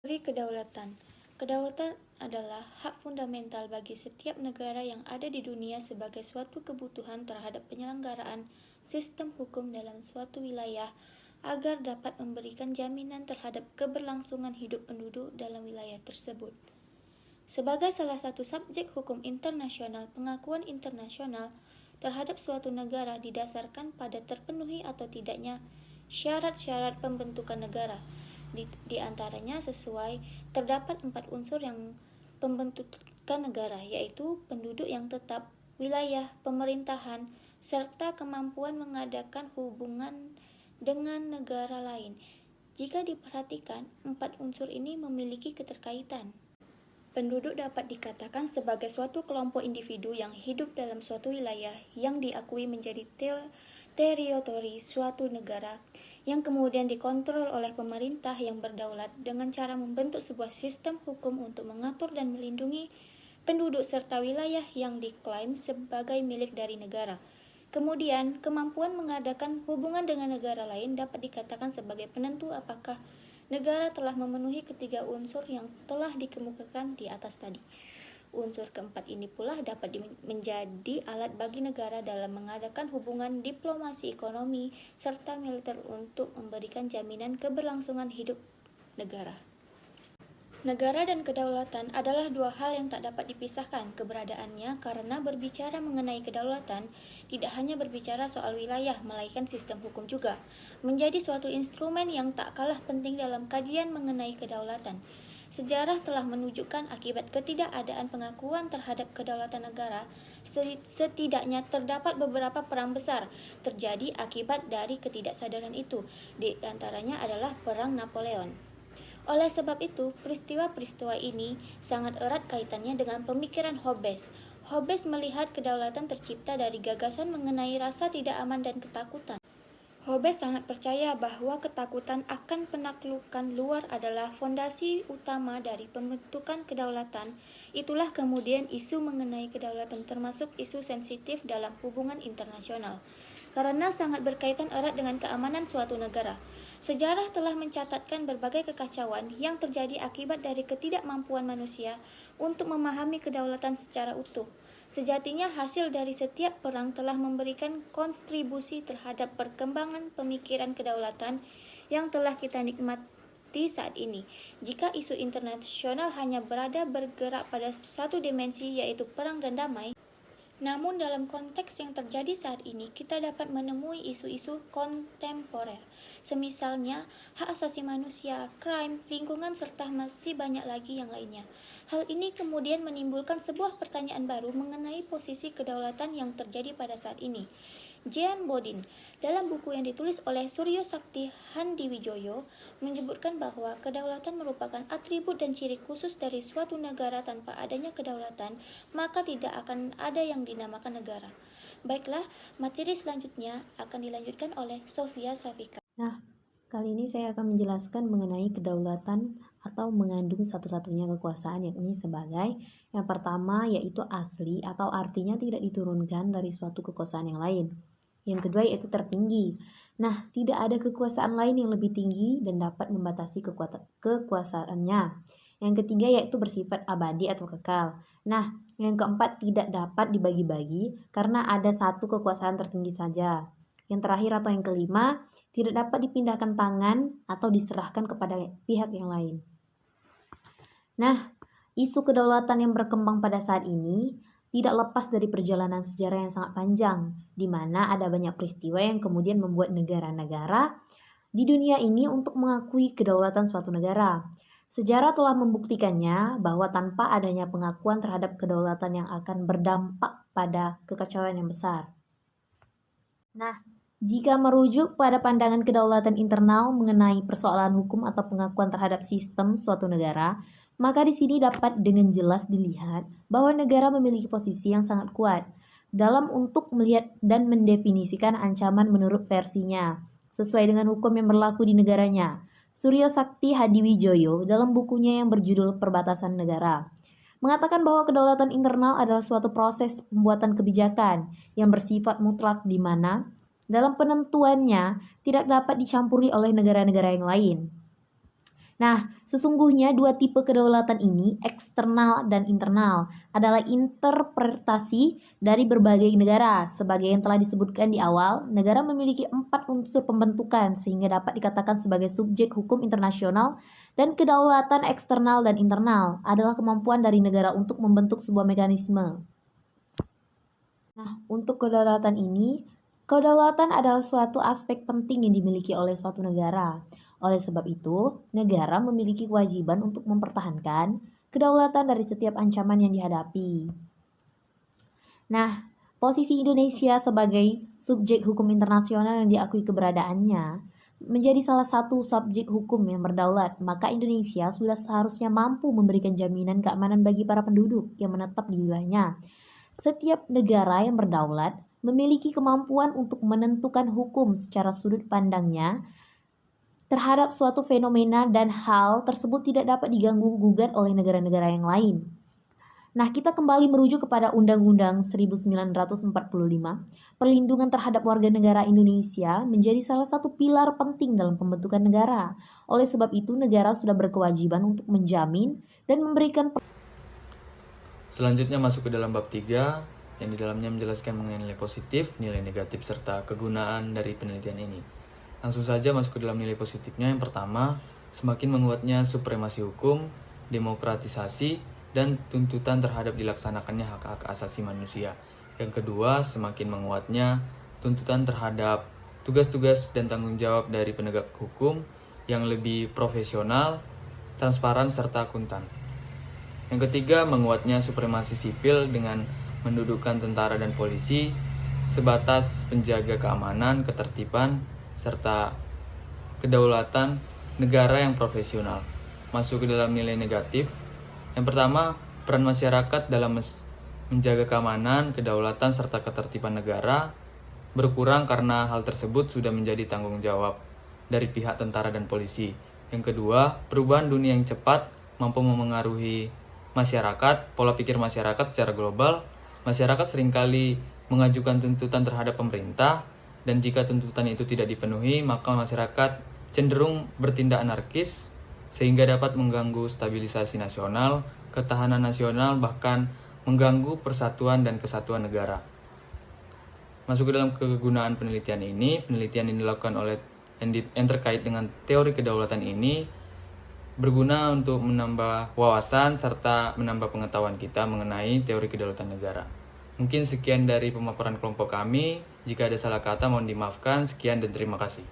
Teori kedaulatan. Kedaulatan adalah hak fundamental bagi setiap negara yang ada di dunia sebagai suatu kebutuhan terhadap penyelenggaraan sistem hukum dalam suatu wilayah agar dapat memberikan jaminan terhadap keberlangsungan hidup penduduk dalam wilayah tersebut. Sebagai salah satu subjek hukum internasional, pengakuan internasional terhadap suatu negara didasarkan pada terpenuhi atau tidaknya syarat-syarat pembentukan negara. Di antaranya terdapat 4 unsur yang pembentukan negara, yaitu penduduk yang tetap, wilayah pemerintahan, serta kemampuan mengadakan hubungan dengan negara lain. Jika diperhatikan, 4 unsur ini memiliki keterkaitan. Penduduk dapat dikatakan sebagai suatu kelompok individu yang hidup dalam suatu wilayah yang diakui menjadi teritori suatu negara yang kemudian dikontrol oleh pemerintah yang berdaulat dengan cara membentuk sebuah sistem hukum untuk mengatur dan melindungi penduduk serta wilayah yang diklaim sebagai milik dari negara. Kemudian, kemampuan mengadakan hubungan dengan negara lain dapat dikatakan sebagai penentu apakah negara telah memenuhi ketiga unsur yang telah dikemukakan di atas tadi. Unsur keempat ini pula dapat menjadi alat bagi negara dalam mengadakan hubungan diplomasi, ekonomi, serta militer untuk memberikan jaminan keberlangsungan hidup negara. Negara dan kedaulatan adalah dua hal yang tak dapat dipisahkan keberadaannya karena berbicara mengenai kedaulatan tidak hanya berbicara soal wilayah, melainkan sistem hukum juga. Menjadi suatu instrumen yang tak kalah penting dalam kajian mengenai kedaulatan. Sejarah telah menunjukkan akibat ketidakadaan pengakuan terhadap kedaulatan negara, setidaknya terdapat beberapa perang besar terjadi akibat dari ketidaksadaran itu. Di antaranya adalah Perang Napoleon. Oleh sebab itu, peristiwa-peristiwa ini sangat erat kaitannya dengan pemikiran Hobbes. Hobbes melihat kedaulatan tercipta dari gagasan mengenai rasa tidak aman dan ketakutan. Hobbes sangat percaya bahwa ketakutan akan penaklukan luar adalah fondasi utama dari pembentukan kedaulatan. Itulah kemudian isu mengenai kedaulatan termasuk isu sensitif dalam hubungan internasional, karena sangat berkaitan erat dengan keamanan suatu negara. Sejarah telah mencatatkan berbagai kekacauan yang terjadi akibat dari ketidakmampuan manusia untuk memahami kedaulatan secara utuh. Sejatinya hasil dari setiap perang telah memberikan kontribusi terhadap perkembangan pemikiran kedaulatan yang telah kita nikmati saat ini. Jika isu internasional hanya bergerak pada satu dimensi, yaitu perang dan damai, namun dalam konteks yang terjadi saat ini, kita dapat menemui isu-isu kontemporer, semisalnya hak asasi manusia, crime, lingkungan, serta masih banyak lagi yang lainnya. Hal ini kemudian menimbulkan sebuah pertanyaan baru mengenai posisi kedaulatan yang terjadi pada saat ini. Jean Bodin, dalam buku yang ditulis oleh Suryo Sakti Handiwijoyo, menyebutkan bahwa kedaulatan merupakan atribut dan ciri khusus dari suatu negara. Tanpa adanya kedaulatan, maka tidak akan ada yang dinamakan negara. Baiklah, materi selanjutnya akan dilanjutkan oleh Sofia Safika. Nah, kali ini saya akan menjelaskan mengenai kedaulatan atau mengandung satu-satunya kekuasaan, yakni sebagai yang pertama yaitu asli atau artinya tidak diturunkan dari suatu kekuasaan yang lain. Yang kedua yaitu tertinggi. Nah, tidak ada kekuasaan lain yang lebih tinggi dan dapat membatasi kekuasaannya. Yang ketiga yaitu bersifat abadi atau kekal. Nah, yang keempat tidak dapat dibagi-bagi karena ada satu kekuasaan tertinggi saja. Yang terakhir atau yang kelima, tidak dapat dipindahkan tangan atau diserahkan kepada pihak yang lain. Nah, isu kedaulatan yang berkembang pada saat ini tidak lepas dari perjalanan sejarah yang sangat panjang, di mana ada banyak peristiwa yang kemudian membuat negara-negara di dunia ini untuk mengakui kedaulatan suatu negara. Sejarah telah membuktikannya bahwa tanpa adanya pengakuan terhadap kedaulatan yang akan berdampak pada kekacauan yang besar. Nah, jika merujuk pada pandangan kedaulatan internal mengenai persoalan hukum atau pengakuan terhadap sistem suatu negara, maka di sini dapat dengan jelas dilihat bahwa negara memiliki posisi yang sangat kuat dalam untuk melihat dan mendefinisikan ancaman menurut versinya, sesuai dengan hukum yang berlaku di negaranya. Suryo Sakti Hadiwijoyo dalam bukunya yang berjudul Perbatasan Negara mengatakan bahwa kedaulatan internal adalah suatu proses pembuatan kebijakan yang bersifat mutlak di mana dalam penentuannya tidak dapat dicampuri oleh negara-negara yang lain. Nah, sesungguhnya dua tipe kedaulatan ini, eksternal dan internal, adalah interpretasi dari berbagai negara. Sebagai yang telah disebutkan di awal, negara memiliki 4 unsur pembentukan sehingga dapat dikatakan sebagai subjek hukum internasional, dan kedaulatan eksternal dan internal adalah kemampuan dari negara untuk membentuk sebuah mekanisme. Nah, untuk kedaulatan ini, kedaulatan adalah suatu aspek penting yang dimiliki oleh suatu negara. Oleh sebab itu, negara memiliki kewajiban untuk mempertahankan kedaulatan dari setiap ancaman yang dihadapi. Nah, posisi Indonesia sebagai subjek hukum internasional yang diakui keberadaannya menjadi salah satu subjek hukum yang berdaulat, maka Indonesia sudah seharusnya mampu memberikan jaminan keamanan bagi para penduduk yang menetap di wilayahnya. Setiap negara yang berdaulat memiliki kemampuan untuk menentukan hukum secara sudut pandangnya terhadap suatu fenomena, dan hal tersebut tidak dapat diganggu-gugat oleh negara-negara yang lain. Nah, kita kembali merujuk kepada Undang-Undang 1945. Perlindungan terhadap warga negara Indonesia menjadi salah satu pilar penting dalam pembentukan negara. Oleh sebab itu, negara sudah berkewajiban untuk menjamin dan memberikan. Selanjutnya masuk ke dalam bab 3, yang di dalamnya menjelaskan mengenai nilai positif, nilai negatif, serta kegunaan dari penelitian ini. Langsung saja masuk ke dalam nilai positifnya. Yang pertama, semakin menguatnya supremasi hukum, demokratisasi, dan tuntutan terhadap dilaksanakannya hak-hak asasi manusia. Yang kedua, semakin menguatnya tuntutan terhadap tugas-tugas dan tanggung jawab dari penegak hukum yang lebih profesional, transparan, serta akuntan. Yang ketiga, menguatnya supremasi sipil dengan mendudukkan tentara dan polisi sebatas penjaga keamanan, ketertiban, serta kedaulatan negara yang profesional. Masuk ke dalam nilai negatif. Yang pertama, peran masyarakat dalam menjaga keamanan, kedaulatan, serta ketertiban negara berkurang karena hal tersebut sudah menjadi tanggung jawab dari pihak tentara dan polisi. Yang kedua, perubahan dunia yang cepat mampu memengaruhi masyarakat, pola pikir masyarakat secara global. Masyarakat seringkali mengajukan tuntutan terhadap pemerintah, dan jika tuntutan itu tidak dipenuhi, maka masyarakat cenderung bertindak anarkis sehingga dapat mengganggu stabilisasi nasional, ketahanan nasional, bahkan mengganggu persatuan dan kesatuan negara. Masuk ke dalam kegunaan penelitian ini, penelitian yang dilakukan oleh yang terkait dengan teori kedaulatan ini berguna untuk menambah wawasan serta menambah pengetahuan kita mengenai teori kedaulatan negara. Mungkin sekian dari pemaparan kelompok kami. Jika ada salah kata mohon dimaafkan. Sekian dan terima kasih.